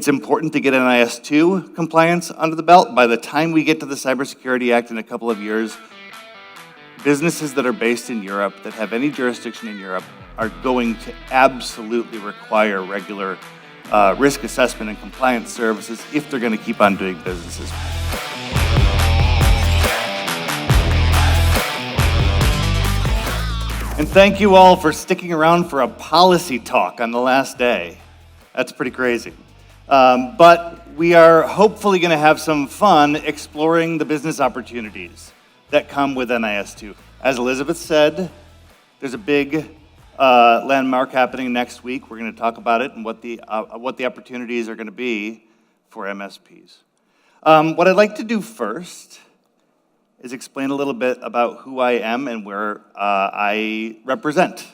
It's important to get NIS2 compliance under the belt. By the time we get to the Cybersecurity Act in a couple of years, businesses that are based in Europe, that have any jurisdiction in Europe, are going to absolutely require regular risk assessment and compliance services if they're going to keep on doing businesses. And thank you all for sticking around for a policy talk on the last day. That's pretty crazy. But we are hopefully going to have some fun exploring the business opportunities that come with NIS2. As Elizabeth said, there's a big landmark happening next week. We're going to talk about it and what the opportunities are going to be for MSPs. What I'd like to do first is explain a little bit about who I am and where I represent.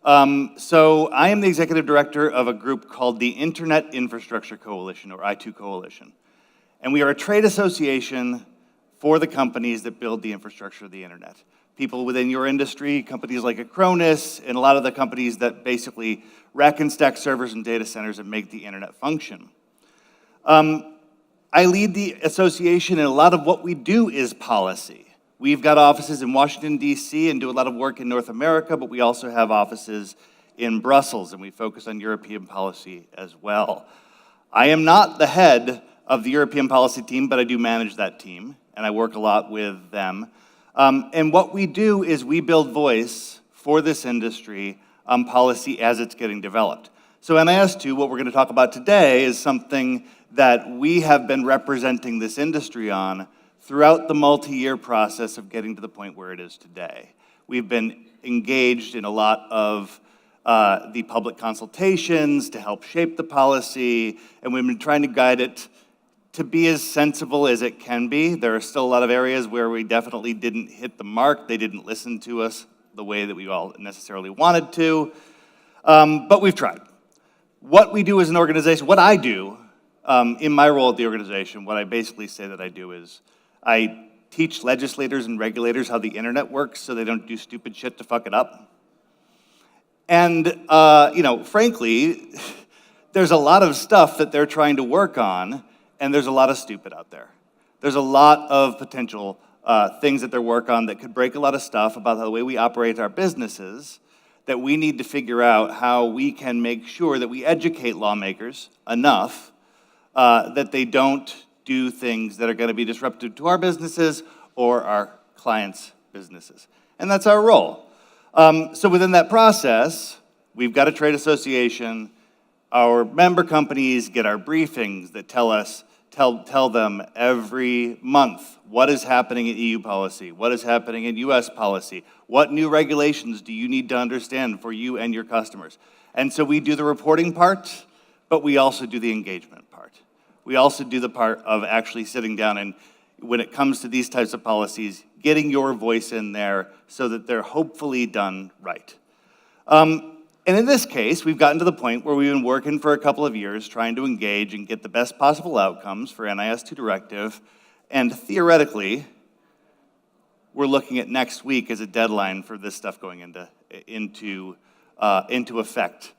So I am the Executive Director of a group called the Internet Infrastructure Coalition, or I2 Coalition. And we are a trade association for the companies that build the infrastructure of the internet. People within your industry, companies like Acronis, and a lot of the companies that basically rack and stack servers and data centers and make the internet function. I lead the association, and a lot of what we do is policy. We've got offices in Washington, D.C., and do a lot of work in North America, but we also have offices in Brussels, and we focus on European policy as well. I am not the head of the European policy team, but I do manage that team, and I work a lot with them. And what we do is we build voice for this industry on policy as it's getting developed. So NIS2, what we're going to talk about today, is something that we have been representing this industry on throughout the multi-year process of getting to the point where it is today. We've been engaged in a lot of the public consultations to help shape the policy, and we've been trying to guide it to be as sensible as it can be. There are still a lot of areas where we definitely didn't hit the mark. They didn't listen to us the way that we all necessarily wanted to, but we've tried. What we do as an organization, what I do in my role at the organization, what I basically say that I do is I teach legislators and regulators how the internet works so they don't do stupid shit to fuck it up. And, frankly, there's a lot of stuff that they're trying to work on, and there's a lot of stupid out there. There's a lot of potential things that they're working on that could break a lot of stuff about the way we operate our businesses, that we need to figure out how we can make sure that we educate lawmakers enough that they don't do things that are going to be disruptive to our businesses or our clients' businesses. And that's our role. So within that process, we've got a trade association. Our member companies get our briefings that tell them every month what is happening in EU policy, what is happening in US policy, what new regulations do you need to understand for you and your customers. And so we do the reporting part, but we also do the engagement part. We also do the part of actually sitting down and, when it comes to these types of policies, getting your voice in there so that they're hopefully done right. And in this case, we've gotten to the point where we've been working for a couple of years trying to engage and get the best possible outcomes for NIS2 Directive, and theoretically, we're looking at next week as a deadline for this stuff going into effect.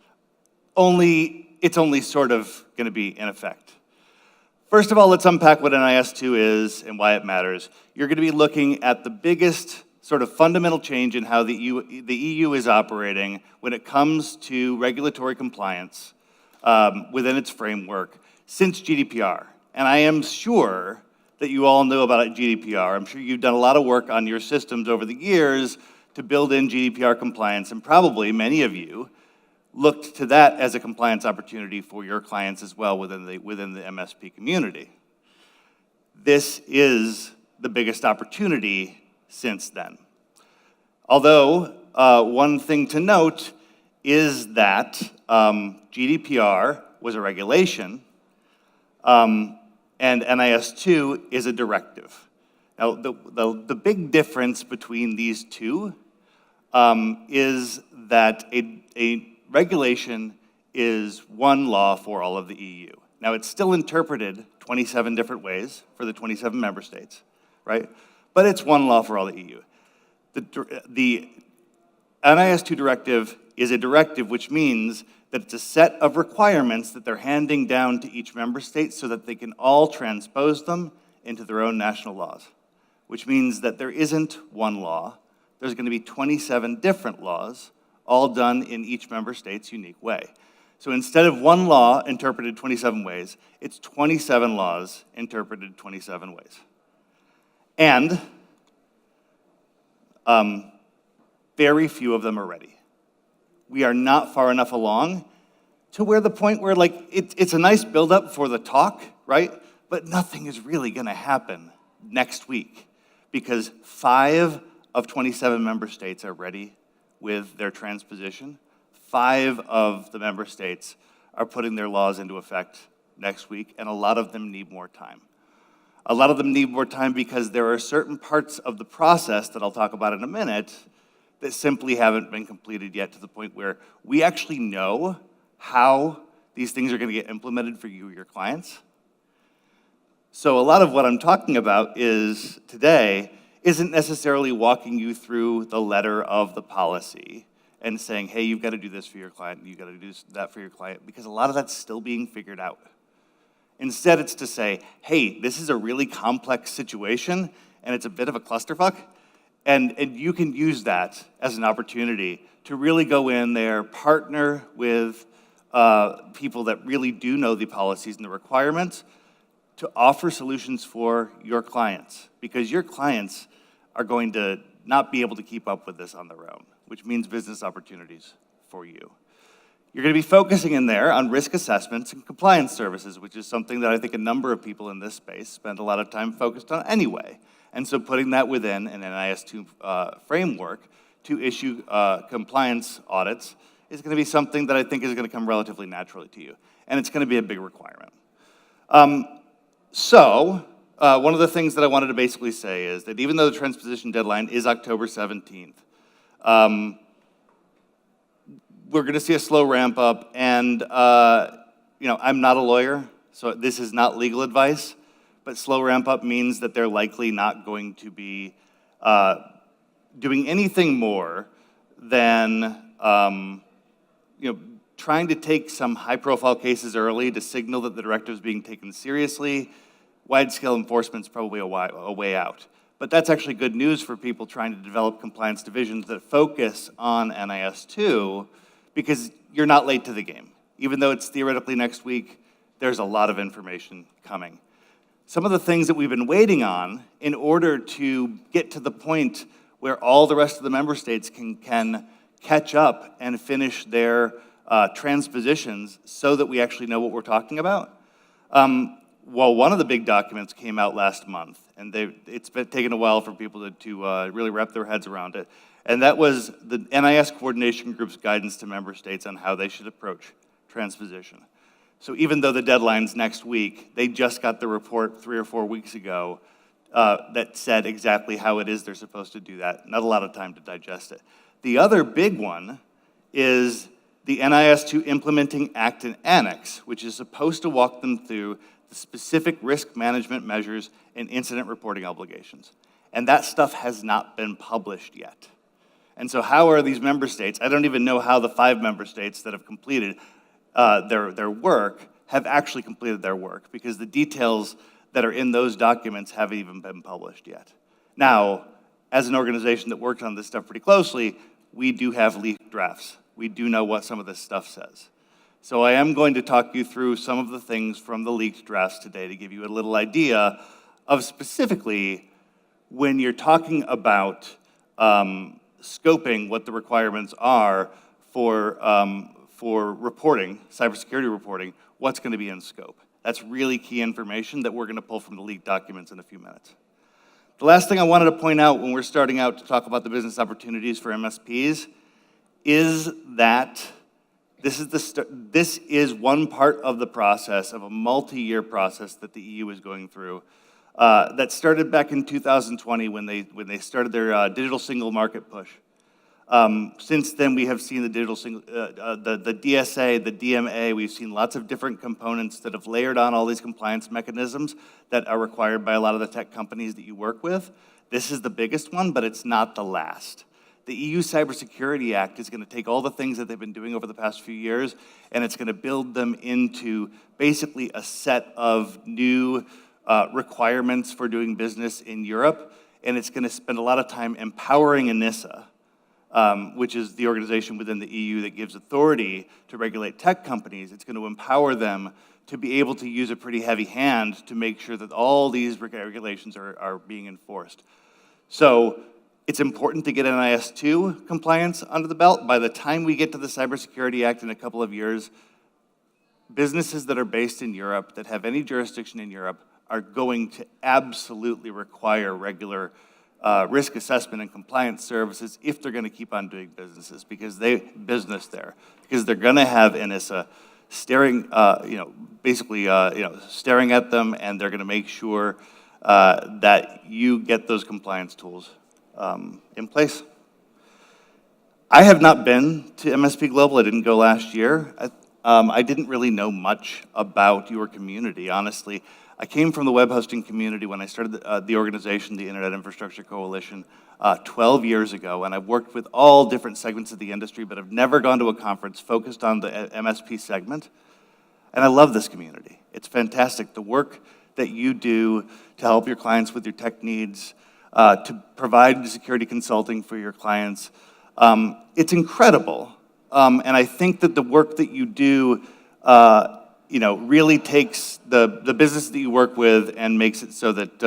It's only sort of going to be in effect. First of all, let's unpack what NIS2 is and why it matters. You're going to be looking at the biggest sort of fundamental change in how the EU is operating when it comes to regulatory compliance within its framework since GDPR. And I am sure that you all know about GDPR. I'm sure you've done a lot of work on your systems over the years to build in GDPR compliance, and probably many of you looked to that as a compliance opportunity for your clients as well within the MSP community. This is the biggest opportunity since then. Although, one thing to note is that GDPR was a regulation, and NIS2 is a directive. Now, the big difference between these two is that a regulation is one law for all of the EU. Now, it's still interpreted 27 different ways for the 27 member states, right? But it's one law for all the EU. The NIS2 directive is a directive, which means that it's a set of requirements that they're handing down to each member state so that they can all transpose them into their own national laws, which means that there isn't one law. There's going to be 27 different laws, all done in each member state's unique way. So instead of one law interpreted 27 ways, it's 27 laws interpreted 27 ways. And very few of them are ready. We are not far enough along to where the point where, like, it's a nice buildup for the talk, right? But nothing is really going to happen next week because 5 of 27 member states are ready with their transposition. 5 of the member states are putting their laws into effect next week, and a lot of them need more time. A lot of them need more time because there are certain parts of the process that I'll talk about in a minute that simply haven't been completed yet to the point where we actually know how these things are going to get implemented for you, your clients. So a lot of what I'm talking about is today isn't necessarily walking you through the letter of the policy and saying, hey, you've got to do this for your client, you've got to do that for your client, because a lot of that's still being figured out. Instead, it's to say, hey, this is a really complex situation, and it's a bit of a clusterfuck, and you can use that as an opportunity to really go in there, partner with people that really do know the policies and the requirements to offer solutions for your clients, because your clients are going to not be able to keep up with this on their own, which means business opportunities for you. You're going to be focusing in there on risk assessments and compliance services, which is something that I think a number of people in this space spend a lot of time focused on anyway. And so putting that within an NIS2 framework to issue compliance audits is going to be something that I think is going to come relatively naturally to you. And it's going to be a big requirement. One of the things that I wanted to basically say is that even though the transposition deadline is October 17th, we're going to see a slow ramp up, and I'm not a lawyer, so this is not legal advice, but slow ramp up means that they're likely not going to be doing anything more than trying to take some high-profile cases early to signal that the directive is being taken seriously. Wide-scale enforcement is probably a way out. But that's actually good news for people trying to develop compliance divisions that focus on NIS2, because you're not late to the game. Even though it's theoretically next week, there's a lot of information coming. Some of the things that we've been waiting on in order to get to the point where all the rest of the member states can catch up and finish their transpositions so that we actually know what we're talking about. Well, one of the big documents came out last month, and it's been taken a while for people to really wrap their heads around it. And that was the NIS Coordination Group's guidance to member states on how they should approach transposition. So even though the deadline's next week, they just got the report 3 or 4 weeks ago that said exactly how it is they're supposed to do that. Not a lot of time to digest it. The other big one is the NIS2 Implementing Act and Annex, which is supposed to walk them through the specific risk management measures and incident reporting obligations. And that stuff has not been published yet. And so how are these member states, I don't even know how the 5 member states that have completed their work have actually completed their work, because the details that are in those documents haven't even been published yet. Now, as an organization that works on this stuff pretty closely, we do have leaked drafts. We do know what some of this stuff says. So I am going to talk you through some of the things from the leaked drafts today to give you a little idea of specifically when you're talking about scoping what the requirements are for reporting, cybersecurity reporting, what's going to be in scope. That's really key information that we're going to pull from the leaked documents in a few minutes. The last thing I wanted to point out when we're starting out to talk about the business opportunities for MSPs is that this is one part of the process of a multi-year process that the EU is going through that started back in 2020 when they started their digital single market push. Since then, we have seen the digital single, the DSA, the DMA. We've seen lots of different components that have layered on all these compliance mechanisms that are required by a lot of the tech companies that you work with. This is the biggest one, but it's not the last. The EU Cybersecurity Act is going to take all the things that they've been doing over the past few years, and it's going to build them into basically a set of new requirements for doing business in Europe, and it's going to spend a lot of time empowering NIS2, which is the organization within the EU that gives authority to regulate tech companies. It's going to empower them to be able to use a pretty heavy hand to make sure that all these regulations are being enforced. So it's important to get NIS2 compliance under the belt. By the time we get to the Cybersecurity Act in a couple of years, businesses that are based in Europe, that have any jurisdiction in Europe, are going to absolutely require regular risk assessment and compliance services if they're going to keep on doing business there, because they're going to have NIS2 staring, staring at them, and they're going to make sure that you get those compliance tools in place. I have not been to MSP Global. I didn't go last year. I didn't really know much about your community, honestly. I came from the web hosting community when I started the organization, the Internet Infrastructure Coalition, 12 years ago, and I've worked with all different segments of the industry, but I've never gone to a conference focused on the MSP segment, and I love this community. It's fantastic. The work that you do to help your clients with your tech needs, to provide security consulting for your clients, it's incredible, and I think that the work that you do really takes the business that you work with and makes it so that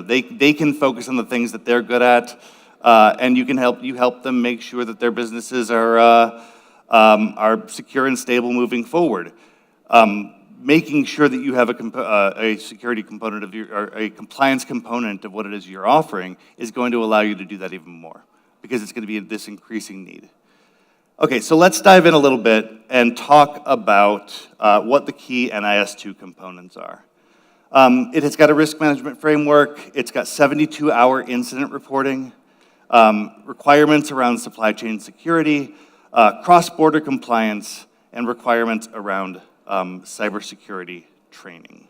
they can focus on the things that they're good at, and you help them make sure that their businesses are secure and stable moving forward. Making sure that you have a security component of or a compliance component of what it is you're offering is going to allow you to do that even more, because it's going to be this increasing need. Okay, so let's dive in a little bit and talk about what the key NIS2 components are. It has got a risk management framework. It's got 72-hour incident reporting, requirements around supply chain security, cross-border compliance, and requirements around cybersecurity training.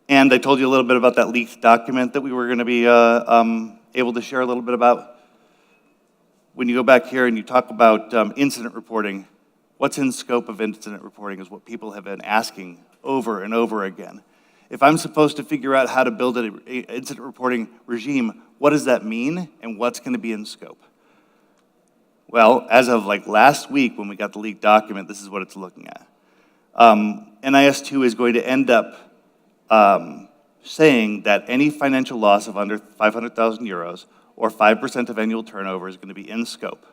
And I told you a little bit about that leaked document that we were going to be able to share a little bit about. When you go back here and you talk about incident reporting, what's in scope of incident reporting is what people have been asking over and over again. If I'm supposed to figure out how to build an incident reporting regime, what does that mean and what's going to be in scope? Well, as of last week when we got the leaked document, this is what it's looking at. NIS2 is going to end up saying that any financial loss of under 500,000 euros or 5% of annual turnover is going to be in scope.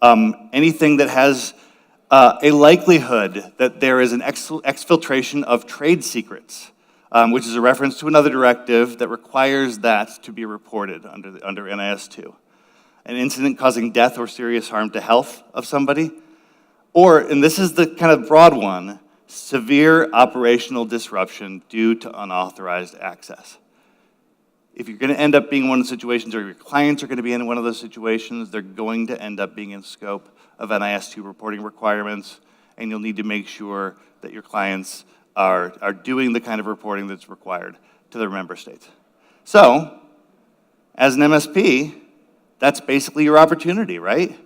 Anything that has a likelihood that there is an exfiltration of trade secrets, which is a reference to another directive that requires that to be reported under NIS2. An incident causing death or serious harm to health of somebody, or, and this is the kind of broad one, severe operational disruption due to unauthorized access. If you're going to end up being in one of the situations, or your clients are going to be in one of those situations, they're going to end up being in scope of NIS2 reporting requirements, and you'll need to make sure that your clients are doing the kind of reporting that's required to their member states. So, as an MSP, that's basically your opportunity, right?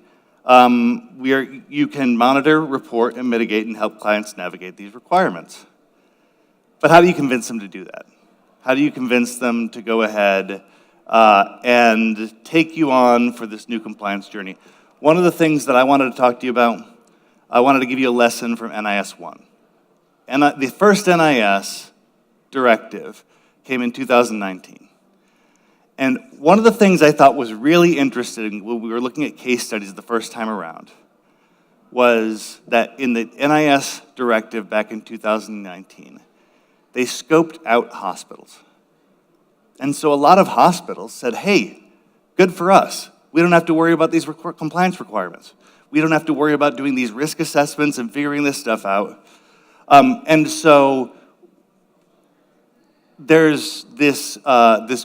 You can monitor, report, and mitigate and help clients navigate these requirements. But how do you convince them to do that? How do you convince them to go ahead and take you on for this new compliance journey? One of the things that I wanted to talk to you about, I wanted to give you a lesson from NIS1. And the first NIS directive came in 2019. And one of the things I thought was really interesting when we were looking at case studies the first time around was that in the NIS directive back in 2019, they scoped out hospitals. And so a lot of hospitals said, hey, good for us. We don't have to worry about these compliance requirements. We don't have to worry about doing these risk assessments and figuring this stuff out. And so there's this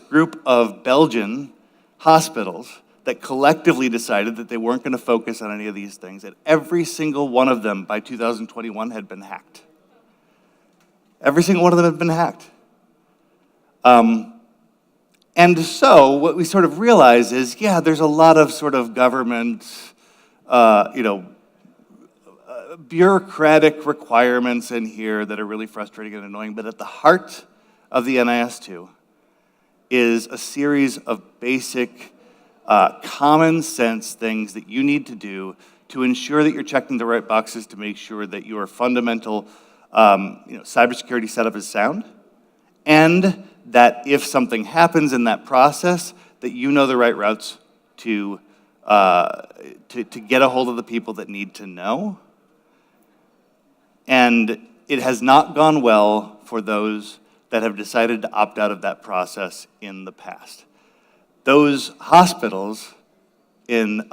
group of Belgian hospitals that collectively decided that they weren't going to focus on any of these things, and every single one of them by 2021 had been hacked. Every single one of them had been hacked. And so what we sort of realize is, yeah, there's a lot of sort of government, bureaucratic requirements in here that are really frustrating and annoying, but at the heart of the NIS2 is a series of basic, common sense things that you need to do to ensure that you're checking the right boxes to make sure that your fundamental cybersecurity setup is sound, and that if something happens in that process, that you know the right routes to get a hold of the people that need to know. And it has not gone well for those that have decided to opt out of that process in the past. Those hospitals in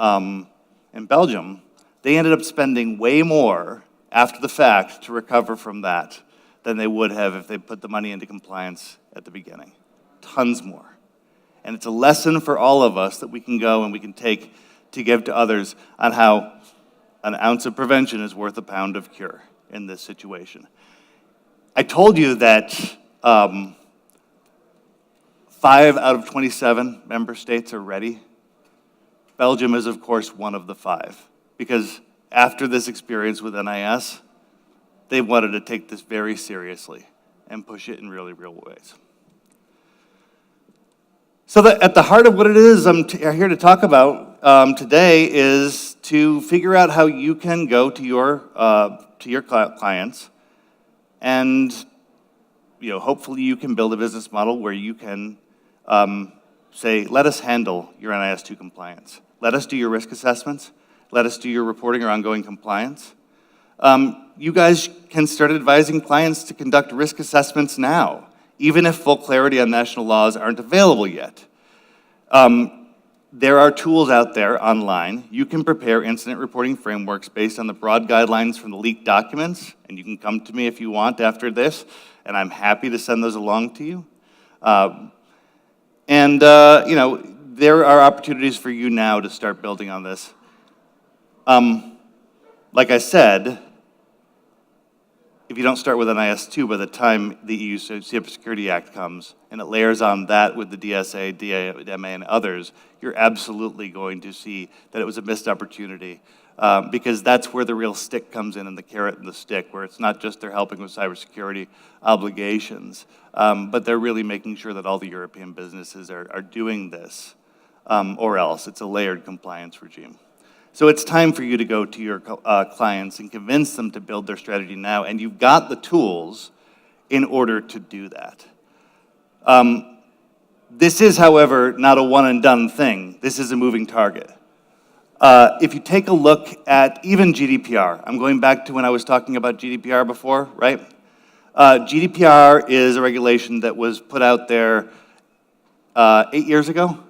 Belgium, they ended up spending way more after the fact to recover from that than they would have if they put the money into compliance at the beginning. Tons more. And it's a lesson for all of us that we can go and we can take to give to others on how an ounce of prevention is worth a pound of cure in this situation. I told you that 5 out of 27 member states are ready. Belgium is, of course, one of the 5, because after this experience with NIS, they wanted to take this very seriously and push it in really real ways. So at the heart of what it is I'm here to talk about today is to figure out how you can go to your clients, and hopefully you can build a business model where you can say, let us handle your NIS2 compliance. Let us do your risk assessments. Let us do your reporting or ongoing compliance. You guys can start advising clients to conduct risk assessments now, even if full clarity on national laws aren't available yet. There are tools out there online. You can prepare incident reporting frameworks based on the broad guidelines from the leaked documents, and you can come to me if you want after this, and I'm happy to send those along to you. There are opportunities for you now to start building on this. Like I said, if you don't start with NIS2 by the time the EU Cybersecurity Act comes, and it layers on that with the DSA, DMA, and others, you're absolutely going to see that it was a missed opportunity, because that's where the real stick comes in, and the carrot and the stick, where it's not just they're helping with cybersecurity obligations, but they're really making sure that all the European businesses are doing this, or else it's a layered compliance regime. So it's time for you to go to your clients and convince them to build their strategy now, and you've got the tools in order to do that. This is, however, not a one-and-done thing. This is a moving target. If you take a look at even GDPR, I'm going back to when I was talking about GDPR before, right? GDPR is a regulation that was put out there 8 years ago.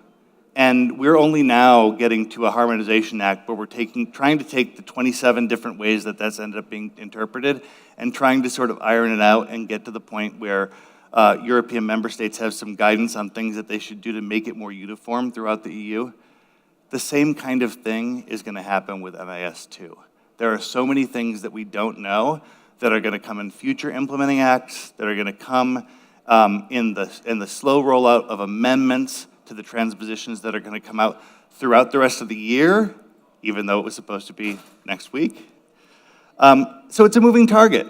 And we're only now getting to a harmonization act where we're trying to take the 27 different ways that that's ended up being interpreted and trying to sort of iron it out and get to the point where European member states have some guidance on things that they should do to make it more uniform throughout the EU. The same kind of thing is going to happen with NIS2. There are so many things that we don't know that are going to come in future implementing acts, that are going to come in the slow rollout of amendments to the transpositions that are going to come out throughout the rest of the year, even though it was supposed to be next week. So it's a moving target,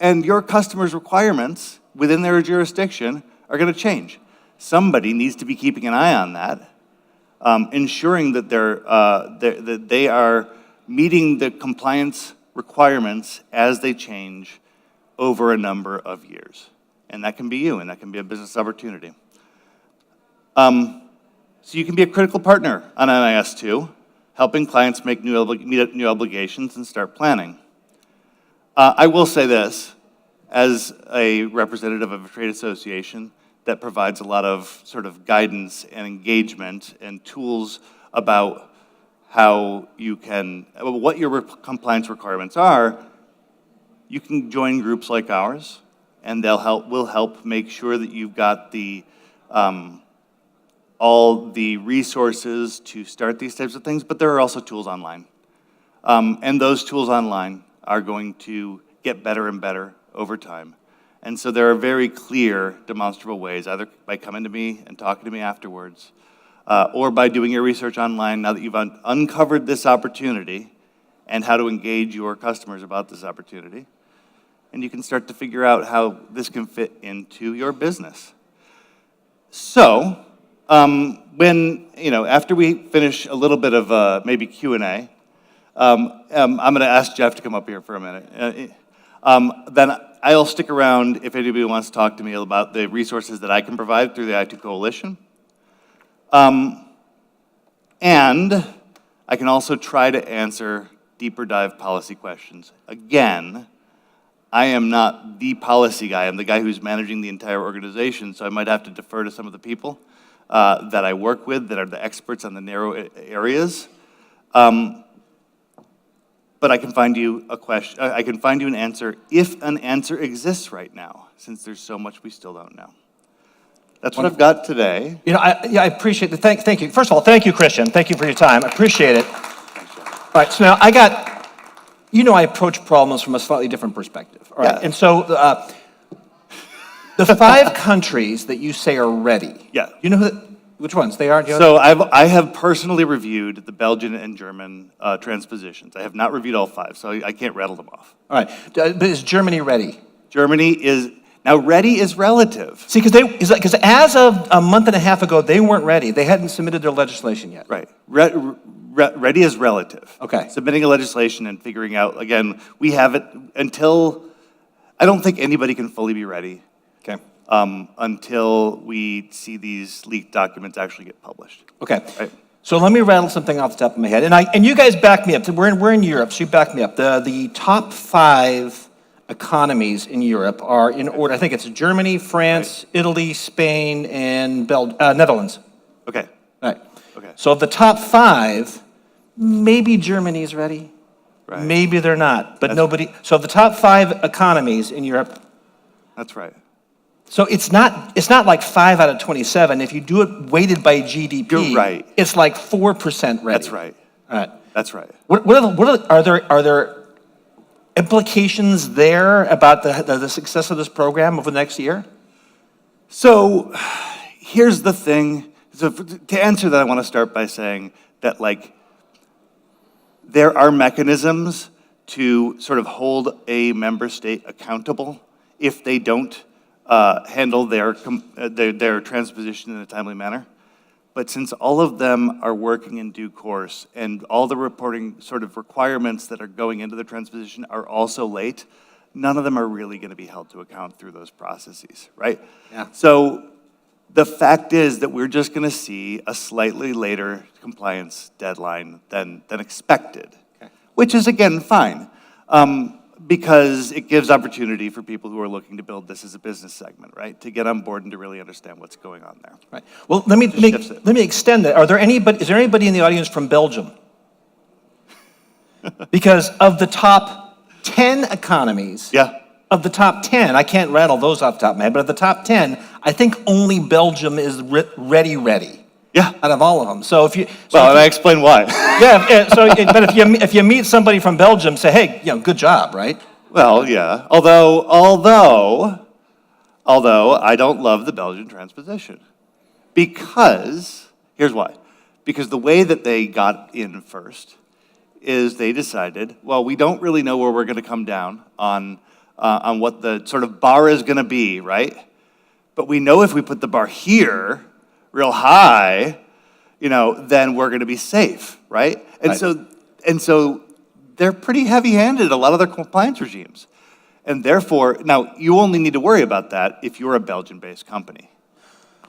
and your customers' requirements within their jurisdiction are going to change. Somebody needs to be keeping an eye on that, ensuring that they are meeting the compliance requirements as they change over a number of years. And that can be you, and that can be a business opportunity. So you can be a critical partner on NIS2, helping clients meet new obligations and start planning. I will say this, as a representative of a trade association that provides a lot of sort of guidance and engagement and tools about how you can, what your compliance requirements are, you can join groups like ours, and we'll help make sure that you've got the all the resources to start these types of things, but there are also tools online. And those tools online are going to get better and better over time. And so there are very clear, demonstrable ways, either by coming to me and talking to me afterwards, or by doing your research online now that you've uncovered this opportunity and how to engage your customers about this opportunity. And you can start to figure out how this can fit into your business. So, after we finish a little bit of maybe Q&A, I'm going to ask Jeff to come up here for a minute. Then I'll stick around if anybody wants to talk to me about the resources that I can provide through the I2 Coalition. And I can also try to answer deeper dive policy questions. Again, I am not the policy guy. I'm the guy who's managing the entire organization, so I might have to defer to some of the people that I work with that are the experts on the narrow areas. But I can find you a question. I can find you an answer if an answer exists right now, since there's so much we still don't know. That's what I've got today. I appreciate the thank you. First of all, thank you, Christian. Thank you for your time. I appreciate it. All right, so now I approach problems from a slightly different perspective. All right, Yeah. and so the 5 countries that you say are ready. Yeah. You know which ones they are? So I have personally reviewed the Belgian and German transpositions. I have not reviewed all 5, so I can't rattle them off. All right, but is Germany ready? Germany is, now ready is relative. See, because as of a month and a half ago, they weren't ready. They hadn't submitted their legislation yet. Right. Ready is relative. Okay. Submitting a legislation and figuring out, again, we have it until, I don't think anybody can fully be ready. Okay. Until we see these leaked documents actually get published. Okay. Right. So let me rattle something off the top of my head, and you guys back me up. We're in Europe, so you back me up. The top 5 economies in Europe are in order. I think it's Germany, France, right, Italy, Spain, and Netherlands. Okay. All right. Okay. So of the top 5, maybe Germany's ready. Right. Maybe they're not, but nobody. So of the top 5 economies in Europe. That's right. So it's not like 5 out of 27. If you do it weighted by GDP, you're right. It's like 4% ready. That's right. All right. That's right. Are there implications there about the success of this program over the next year? So here's the thing. So to answer that, I want to start by saying that there are mechanisms to sort of hold a member state accountable if they don't handle their transposition in a timely manner. But since all of them are working in due course and all the reporting sort of requirements that are going into the transposition are also late, none of them are really going to be held to account through those processes, right? Yeah. So the fact is that we're just going to see a slightly later compliance deadline than expected, okay, which is, again, fine. Because it gives opportunity for people who are looking to build this as a business segment, right? To get on board and to really understand what's going on there. Right. Well, let me extend that. Is there anybody in the audience from Belgium? Because of the top 10 economies, yeah, of the top 10, I can't rattle those off the top of my head, but of the top 10, I think only Belgium is ready. Yeah. Out of all of them. So I explain why. Yeah. But if you meet somebody from Belgium, say, hey, good job, right? Well, yeah. Although I don't love the Belgian transposition, because here's why. Because the way that they got in first is they decided, well, we don't really know where we're going to come down on what the sort of bar is going to be, right? But we know if we put the bar here real high, then we're going to be safe, right? And so they're pretty heavy-handed, a lot of their compliance regimes. And therefore, now you only need to worry about that if you're a Belgian-based company.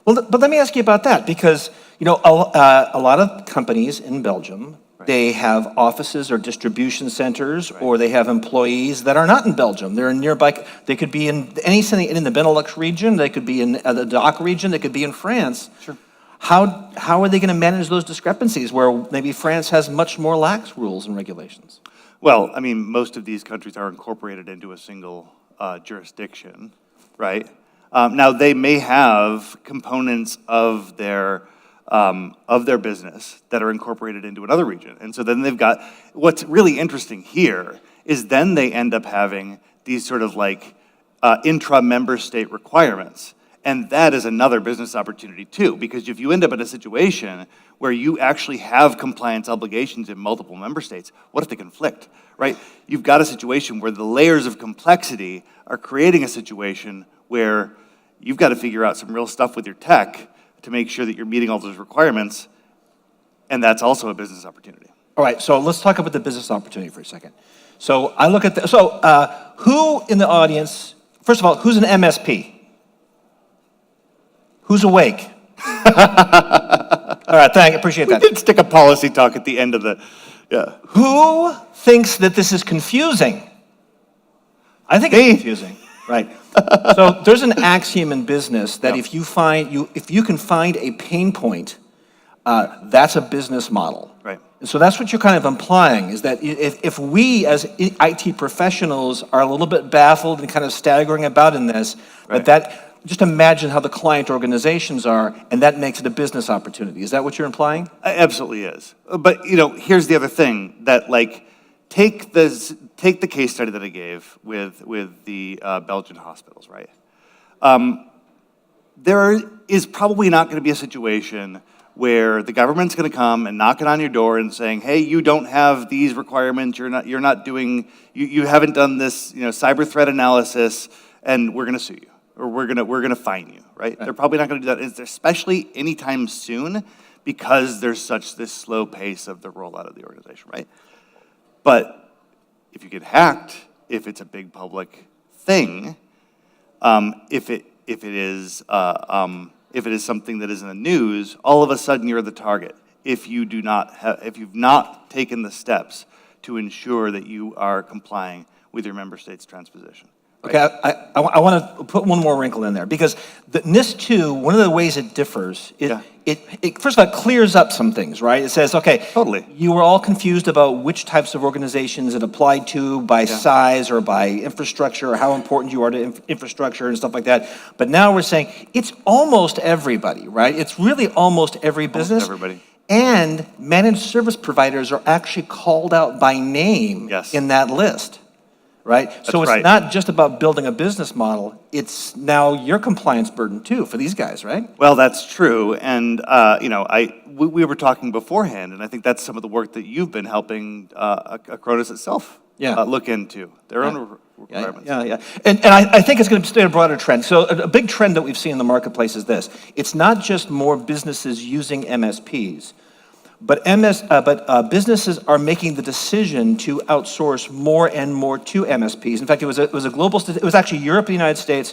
Well, but let me ask you about that, because a lot of companies in Belgium, right, they have offices or distribution centers, right, or they have employees that are not in Belgium. They're in nearby. They could be in anything in the Benelux region. They could be in the DACH region. They could be in France. Sure. How are they going to manage those discrepancies where maybe France has much more lax rules and regulations? Well, I mean, most of these countries are incorporated into a single jurisdiction, right? Now, they may have components of their business that are incorporated into another region. And so then they've got, what's really interesting here is then they end up having these sort of intra-member state requirements. And that is another business opportunity too, because if you end up in a situation where you actually have compliance obligations in multiple member states, what if they conflict, right? You've got a situation where the layers of complexity are creating a situation where you've got to figure out some real stuff with your tech to make sure that you're meeting all those requirements, and that's also a business opportunity. All right, so let's talk about the business opportunity for a second. So I look at who in the audience, first of all, who's an MSP? Who's awake? All right, appreciate that. We did stick a policy talk at the end of the, yeah. Who thinks that this is confusing? I think it's confusing, right? So there's an axiom in business that if you can find a pain point, that's a business model. Right. And so that's what you're kind of implying, is that if we as IT professionals are a little bit baffled and kind of staggering about in this, that just imagine how the client organizations are, and that makes it a business opportunity. Is that what you're implying? It absolutely is. But, here's the other thing, that, take the case study that I gave with the Belgian hospitals, right? There is probably not going to be a situation where the government's going to come and knocking on your door and saying, hey, you don't have these requirements, you haven't done this, cyber threat analysis, and we're going to sue you. Or we're gonna fine you, right? They're probably not gonna do that, especially anytime soon, because there's this slow pace of the rollout of the organization, right? But if you get hacked, if it's a big public thing, if it is something that is in the news, all of a sudden you're the target. If you've not taken the steps to ensure that you are complying with your member state's transposition. Right. Okay, I want to put one more wrinkle in there, because the NIS2, one of the ways it differs, it first of all, it clears up some things, right? It says, okay, totally. You were all confused about which types of organizations it applied to by size or by infrastructure, or how important you are to infrastructure and stuff like that. But now we're saying it's almost everybody, right? It's really almost every business. Almost everybody. And managed service providers are actually called out by name in that list. Right? So it's not just about building a business model, it's now your compliance burden too for these guys, right? Well, that's true. And, we were talking beforehand, and I think that's some of the work that you've been helping Acronis itself look into, their own requirements. Yeah. And I think it's going to stay a broader trend. So a big trend that we've seen in the marketplace is this. It's not just more businesses using MSPs, but businesses are making the decision to outsource more and more to MSPs. In fact, it was a global. It was actually Europe and the United States,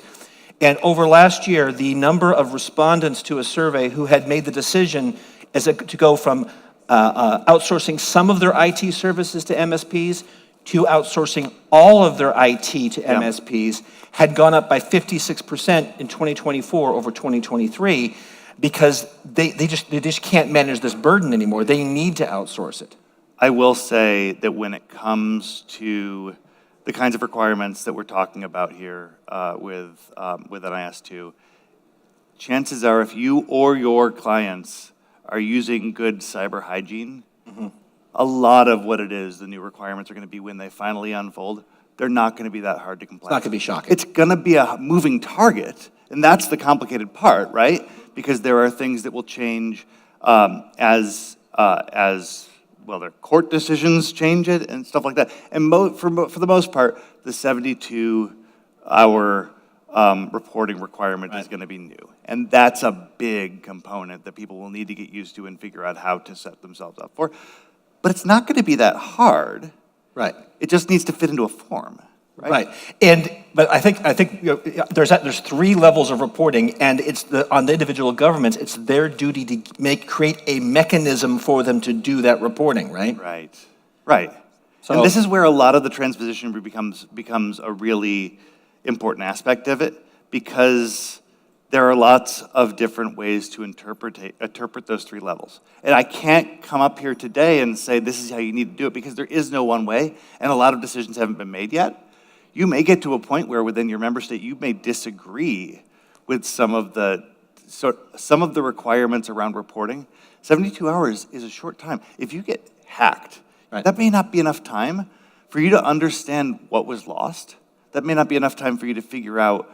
and over last year, the number of respondents to a survey who had made the decision to go from outsourcing some of their IT services to MSPs to outsourcing all of their IT to MSPs had gone up by 56% in 2024 over 2023. Because they just can't manage this burden anymore. They need to outsource it. I will say that when it comes to the kinds of requirements that we're talking about here with NIS2, chances are if you or your clients are using good cyber hygiene, a lot of what it is, the new requirements are going to be when they finally unfold, they're not going to be that hard to comply. It's not going to be shocking. It's going to be a moving target, and that's the complicated part, right? Because there are things that will change as their court decisions change it and stuff like that. And for the most part, the 72-hour reporting requirement is going to be new. And that's a big component that people will need to get used to and figure out how to set themselves up for. But it's not going to be that hard. Right. It just needs to fit into a form. Right. But I think there's three levels of reporting, and it's on the individual governments. It's their duty to create a mechanism for them to do that reporting. Right. Right. So, and this is where a lot of the transposition becomes a really important aspect of it, because there are lots of different ways to interpret those three levels. And I can't come up here today and say this is how you need to do it, because there is no one way, and a lot of decisions haven't been made yet. You may get to a point where within your member state you may disagree with some of the requirements around reporting. 72 hours is a short time. If you get hacked, that may not be enough time for you to understand what was lost, that may not be enough time for you to figure out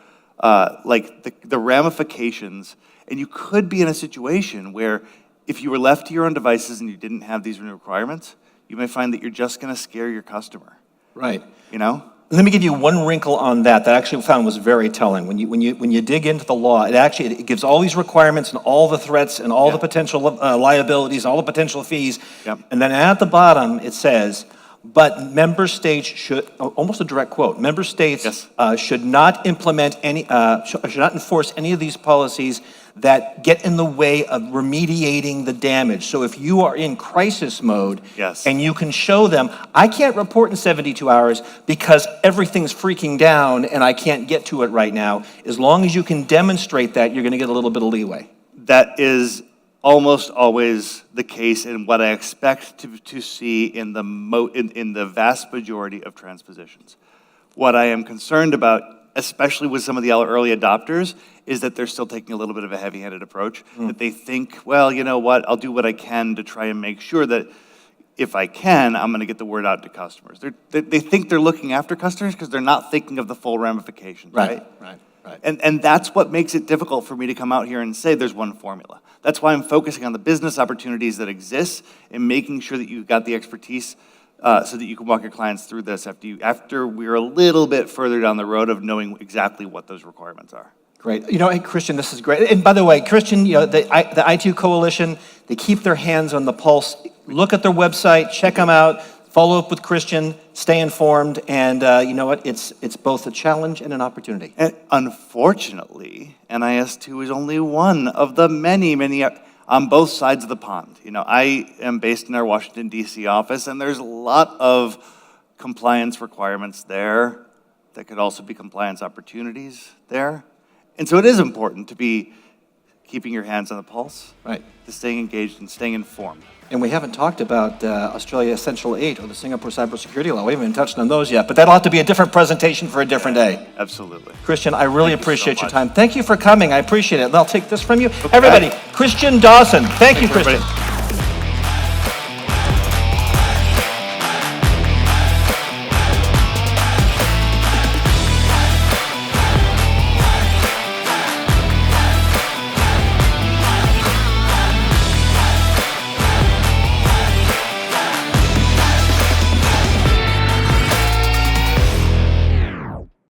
like the ramifications. And you could be in a situation where if you were left to your own devices and you didn't have these new requirements, you may find that you're just going to scare your customer. Right. You know? Let me give you one wrinkle on that I actually found was very telling. When you dig into the law, it gives all these requirements and all the threats and all the potential liabilities, all the potential fees. Yep. And then at the bottom, it says, but member states should, almost a direct quote, member states should not implement any, should not enforce any of these policies that get in the way of remediating the damage. So if you are in crisis mode and you can show them, I can't report in 72 hours because everything's freaking down and I can't get to it right now, as long as you can demonstrate that, you're going to get a little bit of leeway. That is almost always the case and what I expect to see in the vast majority of transpositions. What I am concerned about, especially with some of the early adopters, is that they're still taking a little bit of a heavy-handed approach, that they think, well, you know what, I'll do what I can to try and make sure that if I can, I'm gonna get the word out to customers. They think they're looking after customers because they're not thinking of the full ramifications, right? Right. And that's what makes it difficult for me to come out here and say there's one formula. That's why I'm focusing on the business opportunities that exist and making sure that you've got the expertise so that you can walk your clients through this after we're a little bit further down the road of knowing exactly what those requirements are. Great. You know, hey, Christian, this is great. And by the way, Christian, you know, the I2 Coalition, they keep their hands on the pulse. Look at their website, check them out, follow up with Christian, stay informed, and you know what? It's both a challenge and an opportunity. And unfortunately, NIS2 is only one of the many on both sides of the pond. You know, I am based in our Washington, D.C. office, and there's a lot of compliance requirements there that could also be compliance opportunities there. And so it is important to be keeping your hands on the pulse, right? To staying engaged and staying informed. And we haven't talked about Australia Essential 8 or the Singapore cybersecurity law. We haven't even touched on those yet, but that'll have to be a different presentation for a different day. Absolutely. Christian, I really appreciate so your time. Thank you for coming. I appreciate it. And I'll take this from you. Okay. Everybody, Christian Dawson. Thank you, Christian. Everybody.